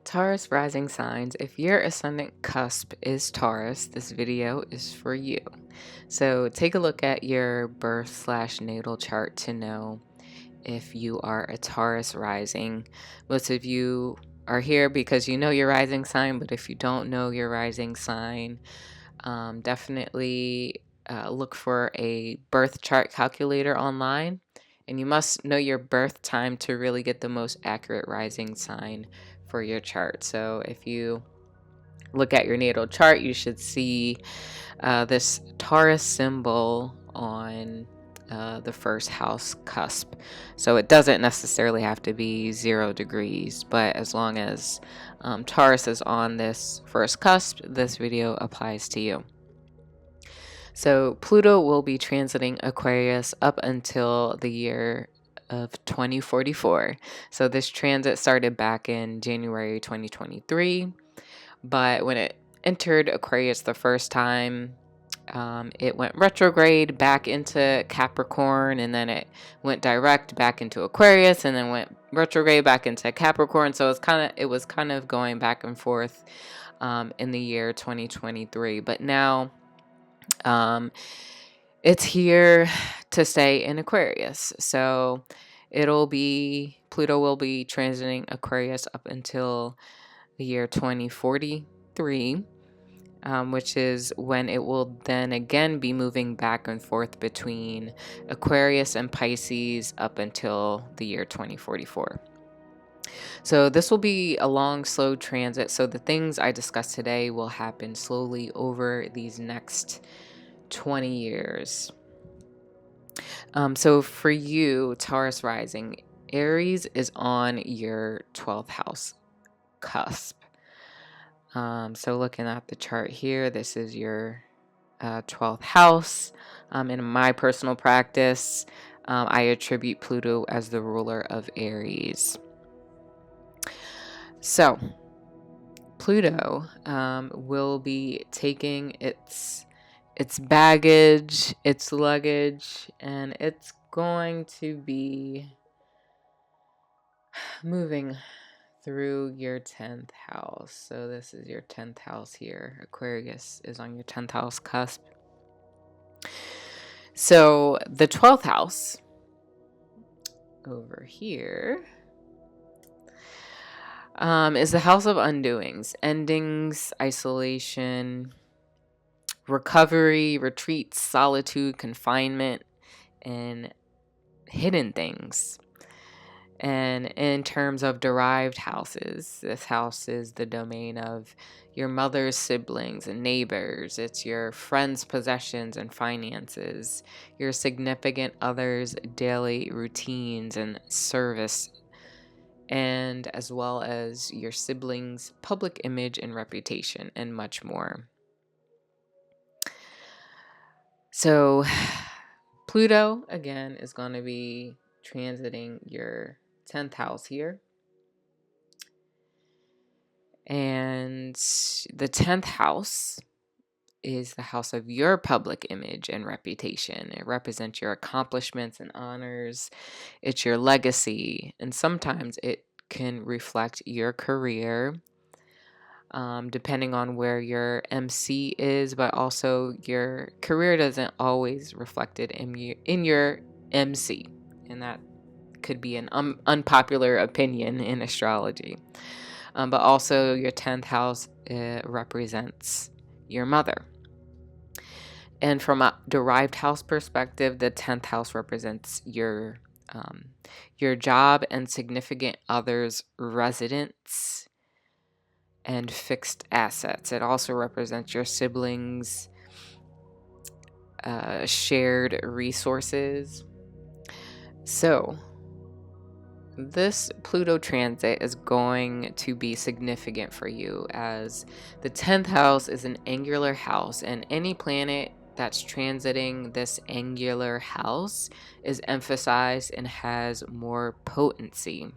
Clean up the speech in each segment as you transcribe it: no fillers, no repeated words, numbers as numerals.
Taurus rising signs, if your ascendant cusp is Taurus, this video is for you. So take a look at your birth/natal chart to know if you are a Taurus rising. Most of you are here because you know your rising sign, but if you don't know your rising sign, definitely look for a birth chart calculator online. And you must know your birth time to really get the most accurate rising sign for your chart. So if you look at your natal chart, you should see this Taurus symbol on the first house cusp. So it doesn't necessarily have to be 0 degrees, but as long as Taurus is on this first cusp, this video applies to you. So Pluto will be transiting Aquarius up until the year of 2044. So this transit started back in January 2023, but when it entered Aquarius the first time, it went retrograde back into Capricorn, and then it went direct back into Aquarius, and then went retrograde back into Capricorn. So it was kind of going back and forth in the year 2023, but now it's here to stay in Aquarius. So Pluto will be transiting Aquarius up until the year 2043, which is when it will then again be moving back and forth between Aquarius and Pisces up until the year 2044. So this will be a long, slow transit. So the things I discussed today will happen slowly over these next 20 years. So for you, Taurus rising, Aries is on your 12th house cusp. So looking at the chart here, this is your 12th house. In my personal practice, I attribute Pluto as the ruler of Aries. So Pluto will be taking its baggage, its luggage, and it's going to be moving through your 10th house. So this is your 10th house here. Aquarius is on your 10th house cusp. So the 12th house over here is the house of undoings, endings, isolation, recovery, retreats, solitude, confinement, and hidden things. And in terms of derived houses, this house is the domain of your mother's siblings and neighbors. It's your friends' possessions and finances, your significant others' daily routines and service, and as well as your siblings' public image and reputation, and much more. So Pluto, again, is going to be transiting your 10th house here. And the 10th house is the house of your public image and reputation. It represents your accomplishments and honors. It's your legacy. And sometimes it can reflect your career, depending on where your MC is, but also your career doesn't always reflect it in your MC. And that could be an unpopular opinion in astrology. But also your 10th house represents your mother. And from a derived house perspective, the 10th house represents your job and significant others' residence and fixed assets. It also represents your siblings' shared resources. So this Pluto transit is going to be significant for you, as the 10th house is an angular house, and any planet that's transiting this angular house is emphasized and has more potency.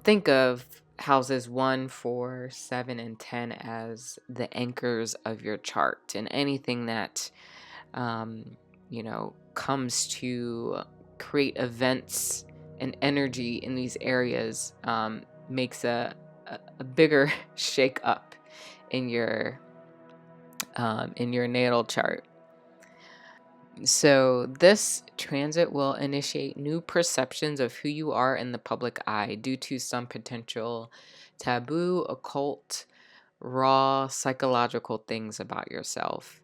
Think of houses 1, 4, 7, and 10 as the anchors of your chart, and anything that comes to create events and energy in these areas makes a a bigger shake up in your natal chart. So this transit will initiate new perceptions of who you are in the public eye due to some potential taboo, occult, raw psychological things about yourself,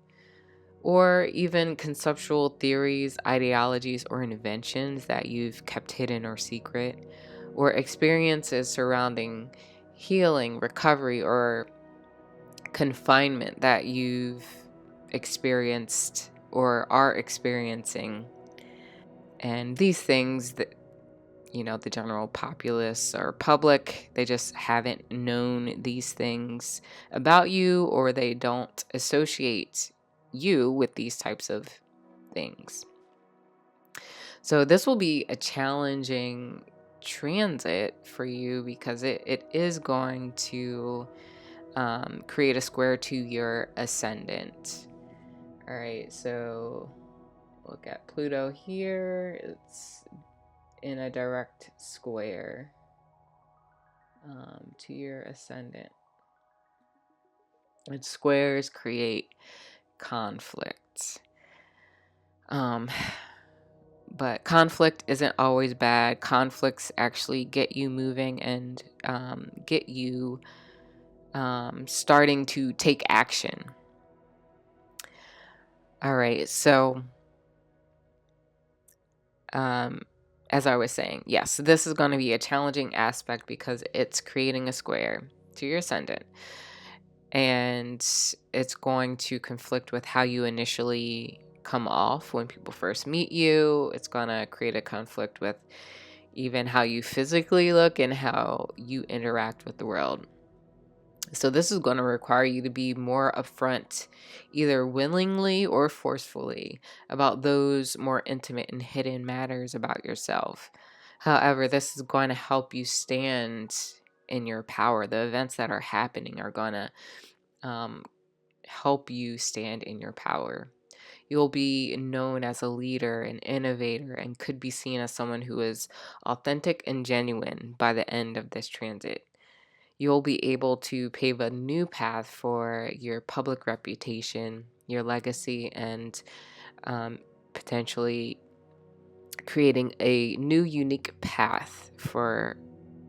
or even conceptual theories, ideologies, or inventions that you've kept hidden or secret, or experiences surrounding healing, recovery, or confinement that you've experienced or are experiencing. And these things that, the general populace or public, they just haven't known these things about you, or they don't associate you with these types of things. So this will be a challenging transit for you because it is going to create a square to your ascendant. All right, so look at Pluto here. It's in a direct square to your ascendant. And squares create conflict. But conflict isn't always bad. Conflicts actually get you moving and get you starting to take action. All right, so as I was saying, yes, this is going to be a challenging aspect because it's creating a square to your ascendant. And it's going to conflict with how you initially come off when people first meet you. It's going to create a conflict with even how you physically look and how you interact with the world. So this is going to require you to be more upfront, either willingly or forcefully, about those more intimate and hidden matters about yourself. However, this is going to help you stand in your power. The events that are happening are going to help you stand in your power. You'll be known as a leader, an innovator, and could be seen as someone who is authentic and genuine by the end of this transit. You'll be able to pave a new path for your public reputation, your legacy, and potentially creating a new unique path for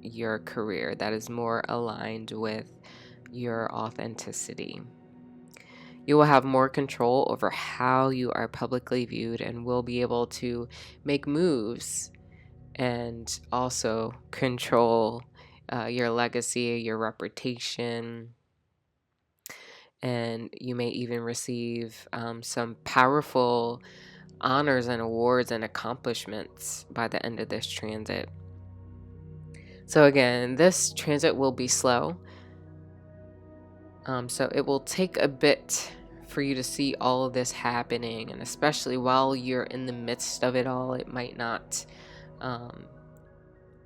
your career that is more aligned with your authenticity. You will have more control over how you are publicly viewed and will be able to make moves and also control your legacy, your reputation, and you may even receive some powerful honors and awards and accomplishments by the end of this transit. So again, this transit will be slow. So it will take a bit for you to see all of this happening, and especially while you're in the midst of it all, it might not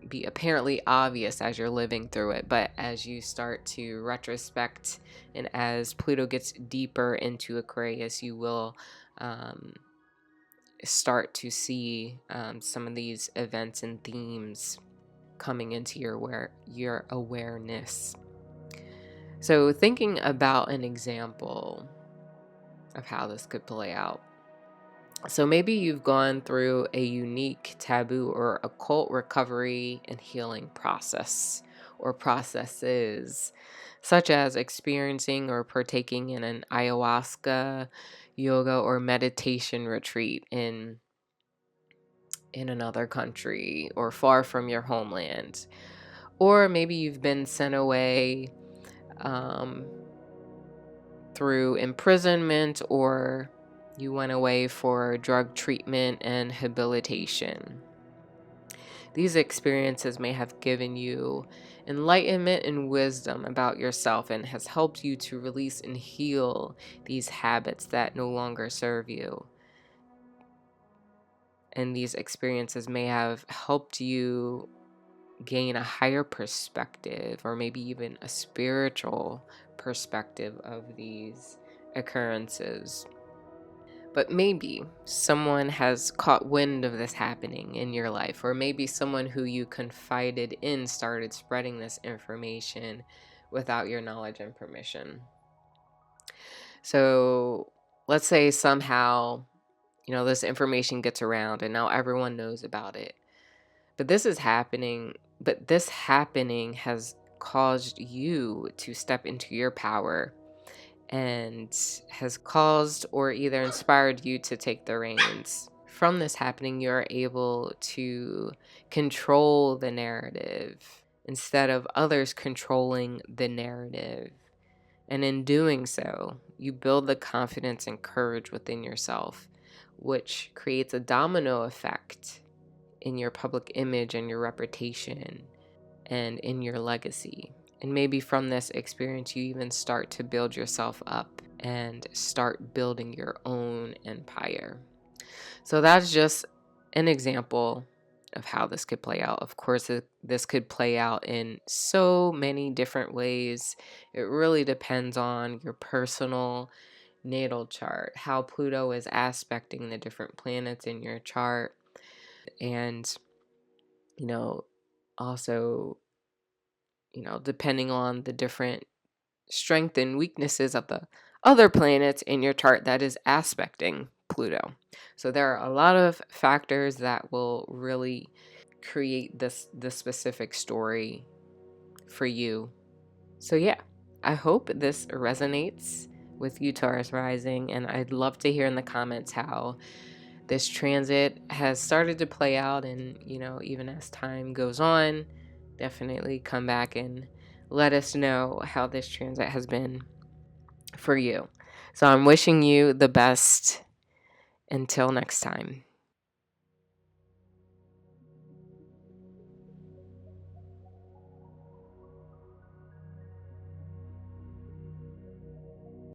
be apparently obvious as you're living through it. But as you start to retrospect and as Pluto gets deeper into Aquarius, you will start to see some of these events and themes coming into your awareness. So thinking about an example of how this could play out. So maybe you've gone through a unique taboo or occult recovery and healing process or processes, such as experiencing or partaking in an ayahuasca, yoga, or meditation retreat in another country or far from your homeland. Or maybe you've been sent away through imprisonment, or you went away for drug treatment and rehabilitation. These experiences may have given you enlightenment and wisdom about yourself and has helped you to release and heal these habits that no longer serve you. And these experiences may have helped you gain a higher perspective or maybe even a spiritual perspective of these occurrences. But maybe someone has caught wind of this happening in your life, or maybe someone who you confided in started spreading this information without your knowledge and permission. So let's say somehow, this information gets around and now everyone knows about it. But this happening has caused you to step into your power and has caused or either inspired you to take the reins. From this happening, you're able to control the narrative instead of others controlling the narrative. And in doing so, you build the confidence and courage within yourself, which creates a domino effect in your public image and your reputation and in your legacy. And maybe from this experience, you even start to build yourself up and start building your own empire. So that's just an example of how this could play out. Of course, this could play out in so many different ways. It really depends on your personal natal chart, how Pluto is aspecting the different planets in your chart, and also depending on the different strength and weaknesses of the other planets in your chart that is aspecting Pluto. So there are a lot of factors that will really create this specific story for you. So yeah, I hope this resonates with you, Taurus Rising, and I'd love to hear in the comments how this transit has started to play out, and even as time goes on, definitely come back and let us know how this transit has been for you. So I'm wishing you the best until next time.